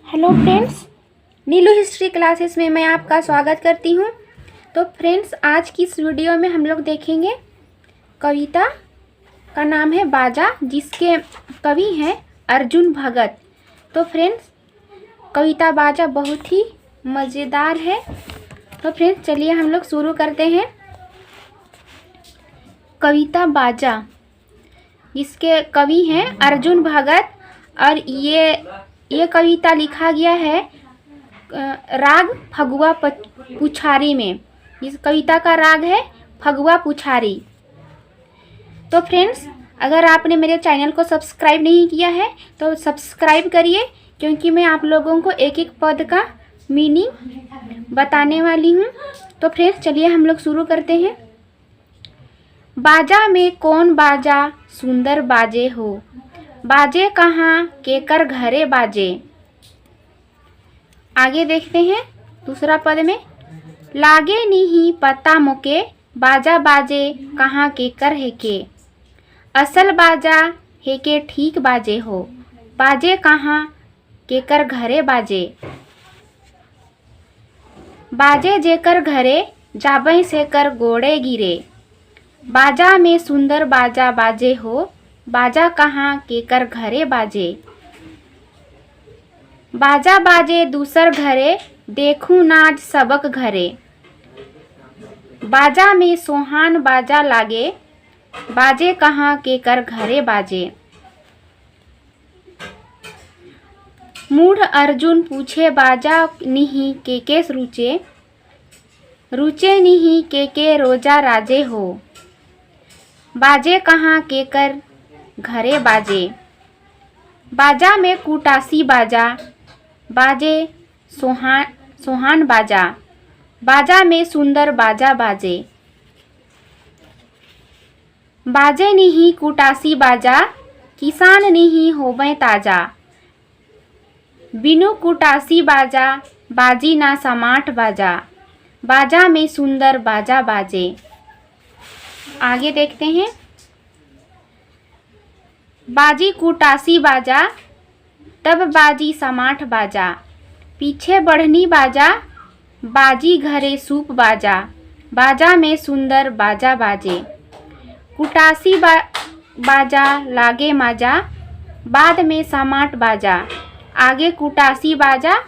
Hello friends, नीलू history classes में मैं आपका स्वागत करती हूँ। तो फ्रेंड्स, आज की इस वीडियो में हम लोग देखेंगे कविता का नाम है बाजा, जिसके कवि हैं अर्जुन भगत। तो फ्रेंड्स, कविता बाजा बहुत ही मज़ेदार है। तो फ्रेंड्स, चलिए हम लोग शुरू करते हैं। कविता बाजा, जिसके कवि हैं अर्जुन भगत, और ये कविता लिखा गया है राग फगुआ पुछारी में। इस कविता का राग है फगुआ पुछारी। तो फ्रेंड्स, अगर आपने मेरे चैनल को सब्सक्राइब नहीं किया है तो सब्सक्राइब करिए, क्योंकि मैं आप लोगों को एक एक पद का मीनिंग बताने वाली हूँ। तो फ्रेंड्स, चलिए हम लोग शुरू करते हैं। बाजा में कौन बाजा सुंदर बाजे हो, बाजे कहाँ केकर घरे बाजे। आगे देखते हैं दूसरा पद में, लागे नहीं पता मोके बाजा बाजे कहाँ केकर है के, असल बाजा है के ठीक बाजे हो, बाजे कहाँ केकर घरे बाजे। बाजे जेकर घरे जाबई से कर गोड़े गिरे, बाजा में सुंदर बाजा बाजे हो, बाजा कहाँ केकर घरे बाजे। बाजा बाजे दूसर घरे देखूं नाच सबक घरे, बाजा में सोहान बाजा लागे, बाजे कहाँ केकर घरे बाजे। मूढ़ अर्जुन पूछे बाजा नहीं के रुचे, रुचे नहीं के रोजा राजे हो, बाजे कहाँ केकर घरे बाजे। बाजा में कुटासी बाजा बाजे सोहान बाजा, बाजा में सुंदर बाजा बाजे। बाजे नहीं कुटासी बाजा किसान नहीं होवे ताजा, बिनु कुटासी बाजा बाजी ना समाट बाजा, बाजा में सुंदर बाजा बाजे। आगे देखते हैं, बाजी कुटासी बाजा तब बाजी समाठ बाजा, पीछे बढ़नी बाजा बाजी घरे सूप बाजा, बाजा में सुंदर बाजा बाजे। कुटासी बाजा लागे माजा बाद में समाट बाजा, आगे कुटासी बाजा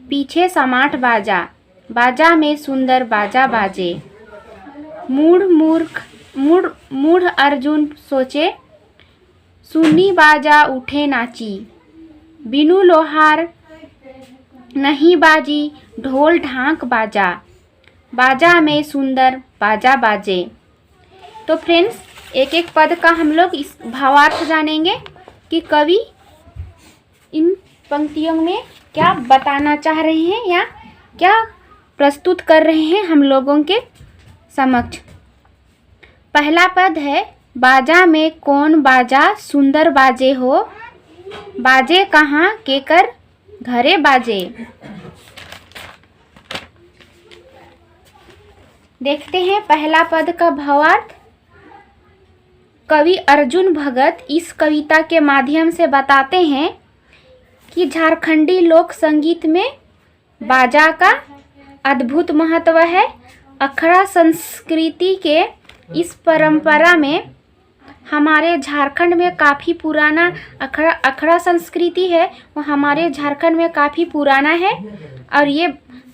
पीछे समाट बाजा, बाजा में सुंदर बाजा बाजे। मूढ़ अर्जुन सोचे सुनी बाजा उठे नाची, बिनु लोहार नहीं बाजी ढोल ढाक बाजा, बाजा में सुंदर बाजा बाजे। तो फ्रेंड्स, एक एक पद का हम लोग इस भावार्थ जानेंगे कि कवि इन पंक्तियों में क्या बताना चाह रहे हैं या क्या प्रस्तुत कर रहे हैं हम लोगों के समक्ष। पहला पद है, बाजा में कौन बाजा सुंदर बाजे हो, बाजे कहाँ केकर घरे बाजे। देखते हैं पहला पद का भावार्थ। कवि अर्जुन भगत इस कविता के माध्यम से बताते हैं कि झारखंडी लोक संगीत में बाजा का अद्भुत महत्व है। अखड़ा संस्कृति के इस परंपरा में हमारे झारखंड में काफ़ी पुराना अखड़ा संस्कृति है, वो हमारे झारखंड में काफ़ी पुराना है।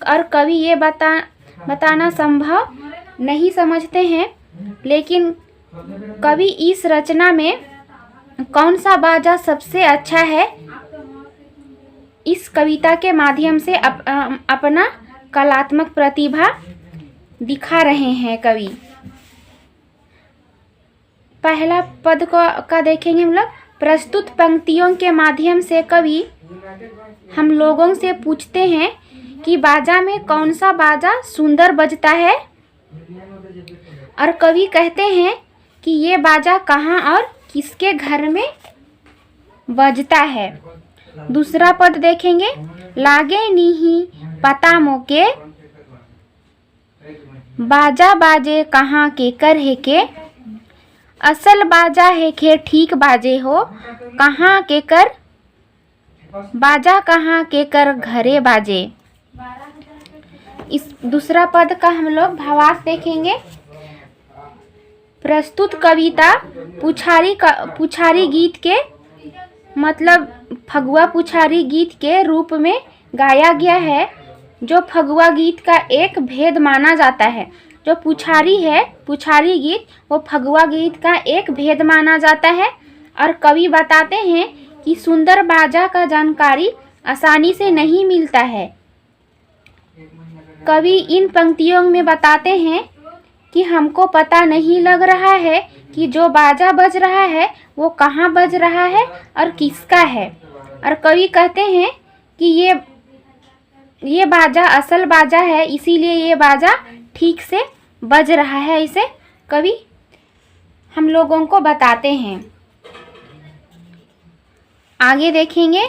और कवि ये बताना संभव नहीं समझते हैं, लेकिन कवि इस रचना में कौन सा बाजा सबसे अच्छा है, इस कविता के माध्यम से अपना कलात्मक प्रतिभा दिखा रहे हैं कवि। पहला पद का देखेंगे हम लोग। प्रस्तुत पंक्तियों के माध्यम से कवि हम लोगों से पूछते हैं कि बाजा में कौन सा बाजा सुंदर बजता है, और कवि कहते हैं कि ये बाजा कहाँ और किसके घर में बजता है। दूसरा पद देखेंगे, लागे नहीं पता मोके बाजा बाजे कहाँ केकर है के, असल बाजा है के ठीक बाजे हो, कहाँ केकर बाजा कहाँ के कर घरे बाजे। इस दूसरा पद का हम लोग भावार्थ देखेंगे। प्रस्तुत कविता पुछारी गीत के मतलब फगुआ पुछारी गीत के रूप में गाया गया है, जो फगुआ गीत का एक भेद माना जाता है। जो पुछारी है, पुछारी गीत, वो फगुआ गीत का एक भेद माना जाता है। और कवि बताते हैं कि सुंदर बाजा का जानकारी आसानी से नहीं मिलता है। कवि इन पंक्तियों में बताते हैं कि हमको पता नहीं लग रहा है कि जो बाजा बज रहा है वो कहाँ बज रहा है और किसका है। और कवि कहते हैं कि ये बाजा असल बाजा है, इसीलिए ये बाजा ठीक से बज रहा है। इसे कवि हम लोगों को बताते हैं। आगे देखेंगे।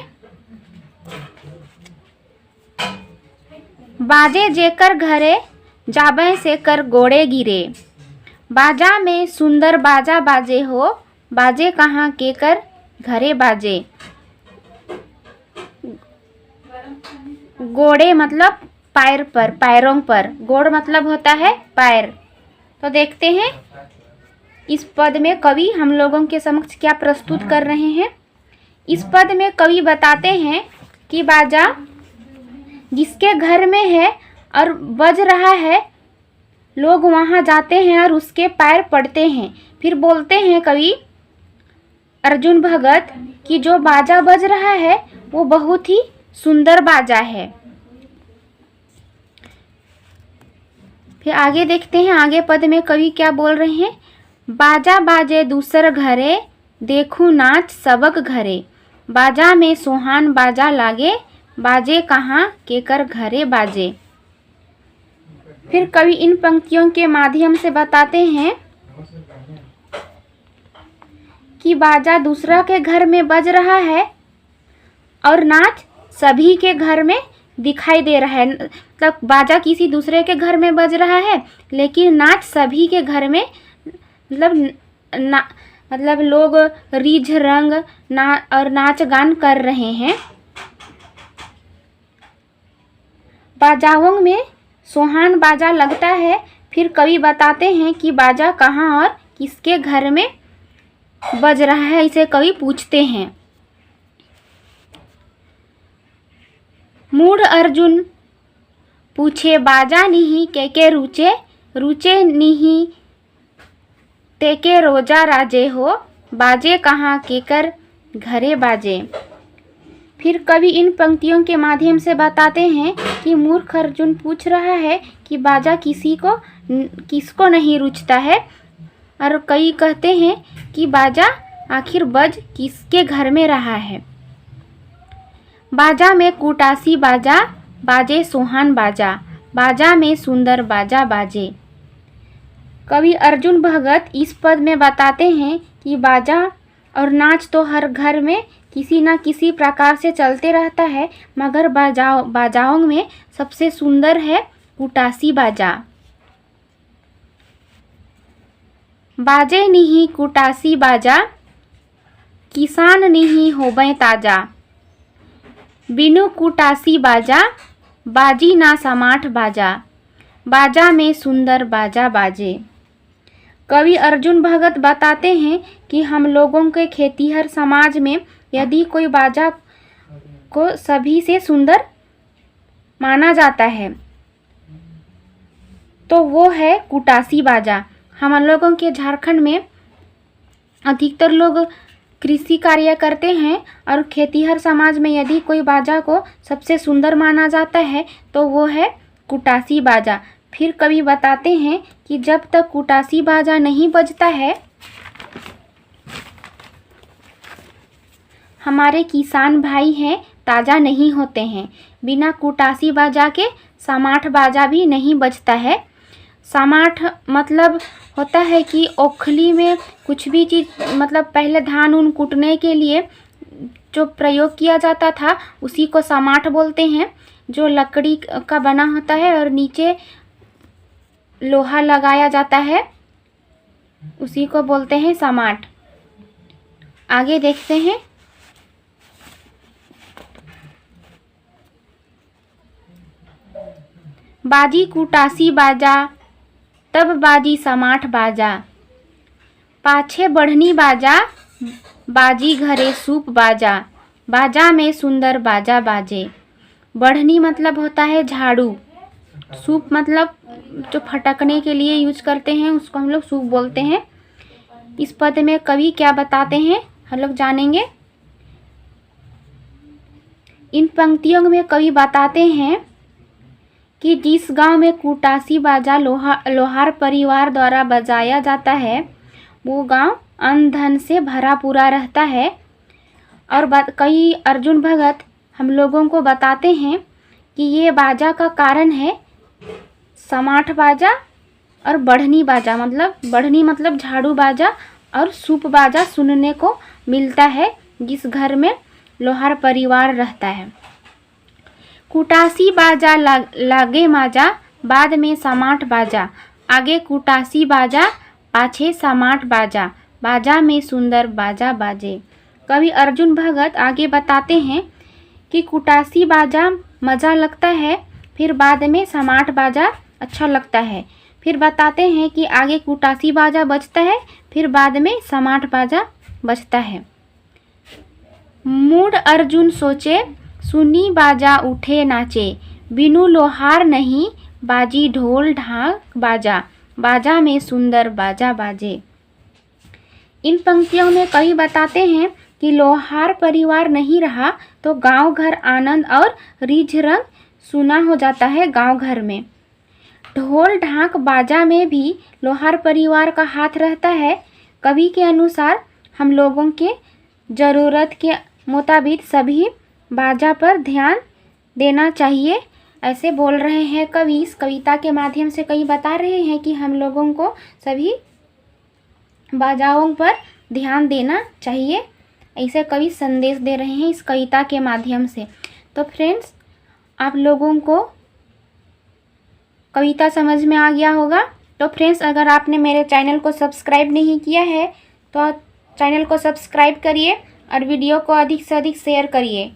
बाजे जेकर घरे जाबे से कर गोड़े गिरे। बाजा में सुंदर बाजा बाजे हो, बाजे कहाँ के कर घरे बाजे। गोड़े मतलब पैर पर, पैरों पर। गोड़ मतलब होता है पैर। तो देखते हैं इस पद में कवि हम लोगों के समक्ष क्या प्रस्तुत कर रहे हैं। इस पद में कवि बताते हैं कि बाजा जिसके घर में है और बज रहा है, लोग वहाँ जाते हैं और उसके पैर पड़ते हैं। फिर बोलते हैं कवि अर्जुन भगत कि जो बाजा बज रहा है वो बहुत ही सुंदर बाजा है। फिर आगे देखते हैं, आगे पद में कवि क्या बोल रहे हैं। बाजा बाजे दूसर घरे, देखूं नाच सबक घरे। बाजा में सोहान बाजा लागे, बाजे कहाँ के कर घरे बाजे। फिर कवि इन पंक्तियों के माध्यम से बताते हैं कि बाजा दूसरा के घर में बज रहा है और नाच सभी के घर में दिखाई दे रहा है। मतलब बाजा किसी दूसरे के घर में बज रहा है, लेकिन नाच सभी के घर में मतलब लोग रीझ रंग और नाच गान कर रहे हैं। बाजाओं में सोहान बाजा लगता है। फिर कवि बताते हैं कि बाजा कहाँ और किसके घर में बज रहा है, इसे कवि पूछते हैं। मूढ़ अर्जुन पूछे बाजा नहीं के रुचे, रुचे नहीं तेके रोजा राजे हो, बाजे कहाँ के कर घरे बाजे। फिर कवि इन पंक्तियों के माध्यम से बताते हैं कि मूर्ख अर्जुन पूछ रहा है कि बाजा किसको नहीं रुचता है। और कई कहते हैं कि बाजा आखिर बज किसके घर में रहा है। बाजा में कुटासी बाजा बाजे, सोहान बाजा, बाजा में सुंदर बाजा बाजे। कवि अर्जुन भगत इस पद में बताते हैं कि बाजा और नाच तो हर घर में किसी न किसी प्रकार से चलते रहता है, मगर बाजाओं में सबसे सुंदर है कुटासी बाजा। बाजे नहीं कुटासी बाजा, किसान नहीं होबे ताजा। बिनु कुटासी बाजा, बाजी ना समाठ बाजा। बाजा में सुंदर बाजा बाजे। कवि अर्जुन भगत बताते हैं कि हम लोगों के खेतीहर समाज में यदि कोई बाजा को सभी से सुंदर माना जाता है तो वो है कुटासी बाजा। हम लोगों के झारखंड में अधिकतर लोग कृषि कार्य करते हैं और खेतीहर समाज में यदि कोई बाजा को सबसे सुंदर माना जाता है तो वो है कुटासी बाजा। फिर कवि बताते हैं कि जब तक कुटासी बाजा नहीं बजता है, हमारे किसान भाई हैं ताज़ा नहीं होते हैं। बिना कुटासी बाजा के समाठ बाजा भी नहीं बजता है। समाठ मतलब होता है कि ओखली में कुछ भी चीज़, मतलब पहले धान उन कूटने के लिए जो प्रयोग किया जाता था उसी को समाठ बोलते हैं। जो लकड़ी का बना होता है और नीचे लोहा लगाया जाता है, उसी को बोलते हैं समाठ। आगे देखते हैं। बाजी कुटासी बाजा, तब बाजी समाठ बाजा। पाछे बढ़नी बाजा, बाजी घरे सूप बाजा। बाजा में सुंदर बाजा बाजे। बढ़नी मतलब होता है झाड़ू, सूप मतलब जो फटकने के लिए यूज करते हैं उसको हम लोग सूप बोलते हैं। इस पद में कवि क्या बताते हैं हम लोग जानेंगे। इन पंक्तियों में कवि बताते हैं कि जिस गांव में कुटासी बाजा लोहार परिवार द्वारा बजाया जाता है वो गांव अन्न धन से भरा पूरा रहता है। और कवि अर्जुन भगत हम लोगों को बताते हैं कि ये बाजा का कारण है समाठ बाजा और बढ़नी बाजा, मतलब बढ़नी मतलब झाड़ू बाजा और सूप बाजा सुनने को मिलता है जिस घर में लोहार परिवार रहता है। कुटासी बाजा लागे माजा, बाद में समाठ बाजा। आगे कुटासी बाजा, पाछे समाठ बाजा। बाजा में सुंदर बाजा बाजे। कवि अर्जुन भगत आगे बताते हैं कि कुटासी बाजा मज़ा लगता है, फिर बाद में समाठ बाजा अच्छा लगता है। फिर बताते हैं कि आगे कुटासी बाजा बजता है, फिर बाद में समाठ बाजा बजता है। मूड अर्जुन सोचे, सुनी बाजा उठे नाचे। बिनु लोहार नहीं, बाजी ढोल ढाक बाजा। बाजा में सुंदर बाजा बाजे। इन पंक्तियों में कवि बताते हैं कि लोहार परिवार नहीं रहा तो गांव घर आनंद और रिझ रंग सुना हो जाता है गांव घर में। ढोल ढाक बाजा में भी लोहार परिवार का हाथ रहता है। कवि के अनुसार हम लोगों के ज़रूरत के मुताबिक सभी बाजा पर ध्यान देना चाहिए, ऐसे बोल रहे हैं कवि। इस कविता के माध्यम से कवि बता रहे हैं कि हम लोगों को सभी बाजाओं पर ध्यान देना चाहिए, ऐसे कवि संदेश दे रहे हैं इस कविता के माध्यम से। तो फ्रेंड्स, आप लोगों को कविता समझ में आ गया होगा। तो फ्रेंड्स, अगर आपने मेरे चैनल को सब्सक्राइब नहीं किया है तो चैनल को सब्सक्राइब करिए और वीडियो को अधिक से अधिक शेयर करिए।